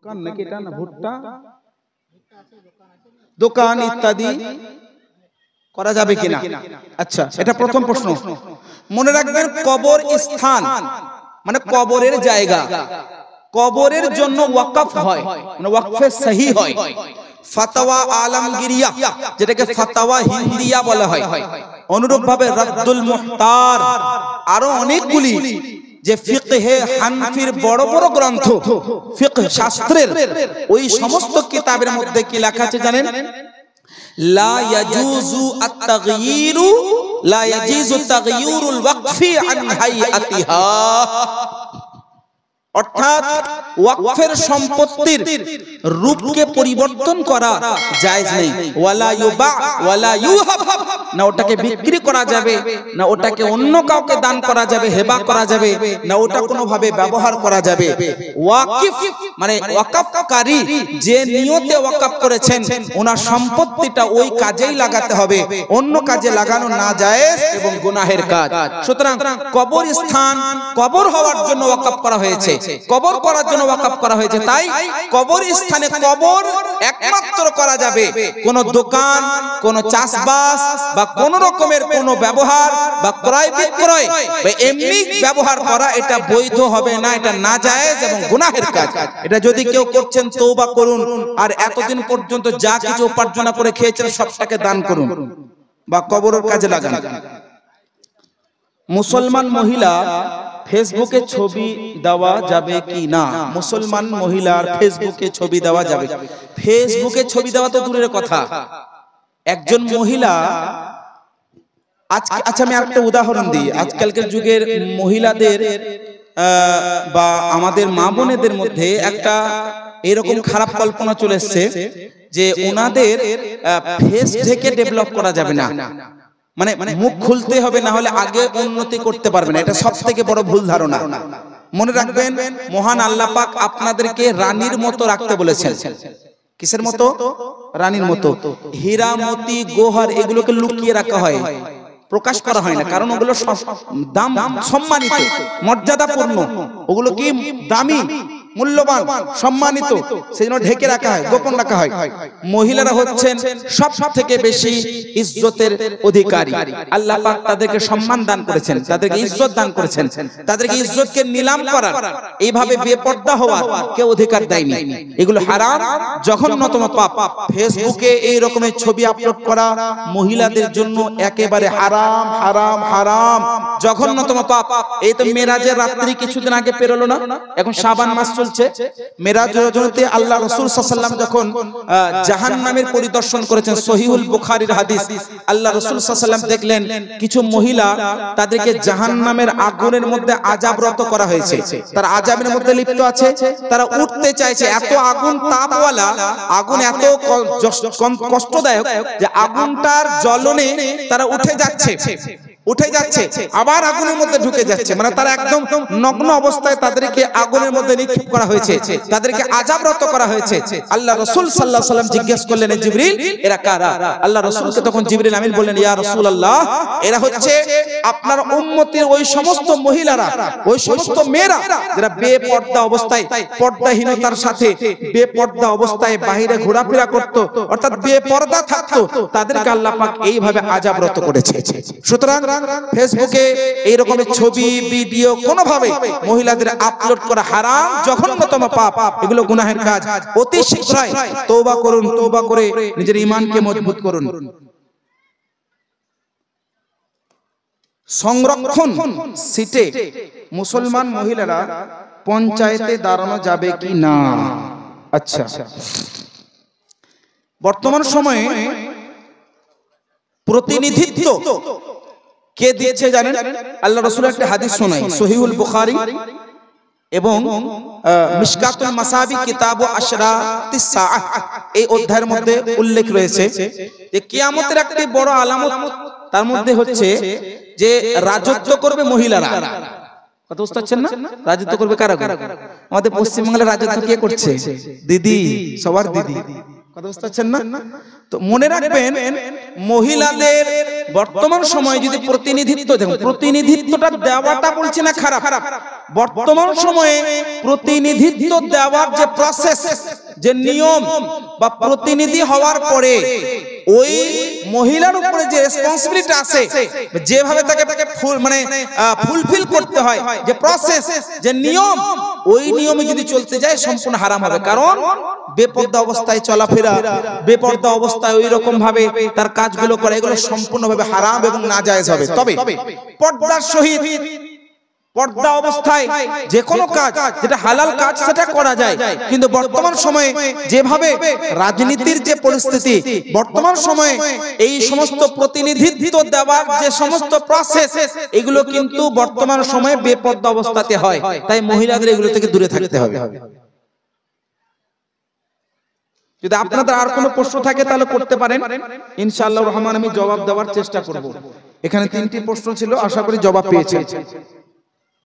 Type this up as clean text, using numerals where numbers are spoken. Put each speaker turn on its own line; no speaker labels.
দোকান নাকি এটা না ভুট্টা দোকান ইত্যাদি করা যাবে কিনা? আচ্ছা, এটা প্রথম প্রশ্ন। মনে রাখবেন কবর স্থান মানে কবরের জায়গা, কবরের জন্য ওয়াকফ হয় মানে ওয়াকফে সহি হয়। ফাতাওয়া আলমগিরিয়া যেটাকে ফাতাওয়া হিন্দিয়া বলা হয়, অনুরূপভাবে রাদ্দুল মুহতার, আরো অনেকগুলি যে ফিকহে হানফির বড় বড় গ্রন্থ ফিকহ শাস্ত্রের ওই সমস্ত কিতাবের মধ্যে কি লেখা আছে জানেন? লা ইয়াজুজু আত-তাগয়িরু লা ইয়াজুজু তাগয়িরুল ওয়াকফি আন হাইয়াতিহা, অর্থাৎ ওয়াকফের সম্পত্তির রূপকে পরিবর্তন করা জায়েজ নেই। ওয়ালা ইউবা ওয়ালা ইউহাব, না ওটাকে বিক্রি করা যাবে, না ওটাকে অন্য কাউকে দান করা যাবে, হেবা করা যাবে, না ওটা কোনো ভাবে ব্যবহার করা যাবে। ওয়াকিফ মানে ওয়াকফকারী যে নিয়তে ওয়াকফ করেছেন ওনার সম্পত্তিটা ওই কাজেই লাগাতে হবে, অন্য কাজে লাগানো না জায়েজ এবং গুনাহের কাজ। সুতরাং কবর স্থান কবর হওয়ার জন্য ওয়াকফ করা হয়েছে, কবর করার জন্য ওয়াকফ করা হয়েছে। তাই কবর স্থানে কবর একমাত্র করা যাবে, কোন দোকান, কোন চাষবাস বা কোন রকমের কোন ব্যবহার বা ক্রয় বিক্রয় বা এমনি ব্যবহার করা এটা বৈধ হবে না, এটা নাজায়েজ এবং গুনাহের কাজ। এটা যদি কেউ করছেন তওবা করুন, আর এতদিন পর্যন্ত যা কিছু উপার্জন করে খেয়েছেন সবটাকে দান করুন বা কবরের কাজে লাগান। মুসলমান মহিলা ফেসবুকে ছবি দেওয়া যাবে কি না? মুসলমান মহিলার ফেসবুকে ছবি দেওয়া যাবে? ফেসবুকে ছবি দেওয়া তো দূরের কথা, একজন মহিলা আচ্ছা আমি একটা উদাহরণ দিই। আজকালকার যুগের মহিলাদের বা আমাদের মা বোনেদের মধ্যে একটা এরকম খারাপ কল্পনা চলে এসেছে যে ওনাদের ফেস থেকে ডেভেলপ করা যাবে না, মানে মুখ খুলতে হবে, না হলে আগে উন্নতি করতে পারবে না। এটা সবথেকে বড় ভুল ধারণা। মনে রাখবেন মহান আল্লাহ পাক আপনাদেরকে রানীর মতো রাখতে বলেছেন। কিসের মতো? রানীর মতো। হীরা মতি গোহর এগুলোকে লুকিয়ে রাখা হয়, প্রকাশ করা হয় না, কারণ ওগুলো দাম সম্মানিত মর্যাদাপূর্ণ, ওগুলো কি দামি মূল্যবান সম্মানিত, সেজন্য ঢেকে রাখা হয়, গোপন রাখা হয়। মহিলারা হচ্ছেন সব থেকে বেশি ইজ্জতের অধিকারী। আল্লাহ পাক তাদেরকে সম্মান দান করেছেন, তাদেরকে ইজ্জত দান করেছেন, তাদেরকে ইজ্জতকে নিলাম করার, এইভাবে বেপর্দা হওয়ার কেউ অধিকার দেয়নি। এগুলো হারাম, জঘন্যতম পাপ। ফেসবুকে এই রকমের ছবি আপলোড করা মহিলাদের জন্য একেবারে হারাম হারাম হারাম, জঘন্যতম পাপ। এই তো মেরাজের রাত্রি কিছুদিন আগে পেরোলো না, এখন শাবান মাস চলছে। মেরাজ রজনীতে আল্লাহ রাসূল সাল্লাল্লাহু আলাইহি ওয়াসাল্লাম যখন জাহান্নামের পরিদর্শন করেছেন, সহিহুল বুখারীর হাদিস, আল্লাহ রাসূল সাল্লাল্লাহু আলাইহি ওয়াসাল্লাম দেখলেন কিছু মহিলা তাদেরকে জাহান্নামের আগুনের মধ্যে আযাবরত করা হয়েছে, তারা আযাবের মধ্যে লিপ্ত আছে, তারা উঠতে চাইছে। এত আগুন তাপওয়ালা, আগুন এত কষ্টদায়ক যে আগুনটার জ্বলনে তারা উঠে যাচ্ছে, আবার আগুনের মধ্যে ঢুকে যাচ্ছে, মানে তারা একদম নগ্ন অবস্থায় তাদেরকে আগুনের মধ্যে নিক্ষেপ করা হয়েছে, তাদেরকে আযাবরত করা হয়েছে। আল্লাহ রাসূল সাল্লাল্লাহু আলাইহি ওয়াসাল্লাম জিজ্ঞেস করলেন, জিবরিল এরা কারা? আল্লাহ রাসূলকে তখন জিবরিল আমিন বললেন, ইয়া রাসূলুল্লাহ, এরা হচ্ছে আপনার উম্মতের ওই সমস্ত মহিলারা, ওই সমস্ত মেয়েরা যারা বেপর্দা অবস্থায়, পর্দাহীনতার সাথে বেপর্দা অবস্থায় বাইরে ঘোরাফেরা করত, অর্থাৎ বেপর্দা থাকতো, তাদেরকে আল্লাহ পাক এইভাবে আযাবরত করেছে। সুতরাং ফেসবুকে এই রকমের ছবি ভিডিও কোনোভাবে মহিলাদের আপলোড করা হারাম, জঘন্যতম পাপ, এগুলো গুনাহের কাজ। অতি শীঘ্রই তওবা করুন, তওবা করে নিজের ঈমানকে মজবুত করুন। সংরক্ষণ সিটে মুসলমান মহিলারা পঞ্চায়েতে দাঁড়ানো যাবে কি না? আচ্ছা, বর্তমান সময়ে প্রতিনিধিত্ব কে দিয়েছে জানেন? আল্লাহ রাসূলের একটা হাদিস শোনাই, সহিহুল বুখারী এবং মিশকাতুল মাসাবি কিতাব আশরাতিস সাআহ এই অধ্যায়ের মধ্যে উল্লেখ রয়েছে যে কিয়ামতের একটি বড় আলামত, তার মধ্যে হচ্ছে যে রাজত্ব করবে মহিলারা। কথা বুঝতে পারছেন না? রাজত্ব করবে কারা? আমাদের পশ্চিমবাংলার রাজত্ব কে করছে? দিদি, সবার দিদি। কথা বুঝতে পারছেন না? তো মনে রাখবেন মহিলাদের বর্তমান সময়ে যদি প্রতিনিধিত্ব, দেখুন প্রতিনিধিত্বটা দেওয়াটা বলছি না খারাপ, বর্তমান সময়ে প্রতিনিধিত্ব দেওয়ার যে প্রসেস, যে নিয়ম বা প্রতিনিধি হওয়ার পরে ওই মহিলার উপরে যে রেসপন্সিবিলিটি আছে, যেভাবে তাকে ফুলফিল করতে হয়, যে প্রসেস, যে নিয়ম, ওই নিয়মে যদি চলতে যায় সম্পূর্ণ হারাম হবে। কারণ বেপরদা অবস্থায় চলাফেরা, বেপরদা অবস্থায় ওই রকম ভাবে তার কাজগুলো করা, এগুলো সম্পূর্ণভাবে হারাম এবং নাজায়েজ হবে। তবে পর্দার সহিত, পর্দা অবস্থায় যে কোনো কাজ যেটা হালাল কাজ সেটা করা যায়, কিন্তু বর্তমান সময়ে যেভাবে রাজনীতির যে পরিস্থিতি, বর্তমান সময়ে এই সমস্ত প্রতিনিধিত্ব দেওয়ার যে সমস্ত প্রসেস, এগুলো কিন্তু বর্তমান সময়ে বেপর্দা অবস্থাতে হয়। তাই মহিলাদের এগুলো থেকে দূরে থাকতে হবে। যদি আপনাদের আর কোনো প্রশ্ন থাকে তাহলে করতে পারেন, ইনশাআল্লাহ রহমান আমি জবাব দেওয়ার চেষ্টা করব। এখানে 3টি প্রশ্ন ছিল, আশা করি জবাব পেয়েছেন।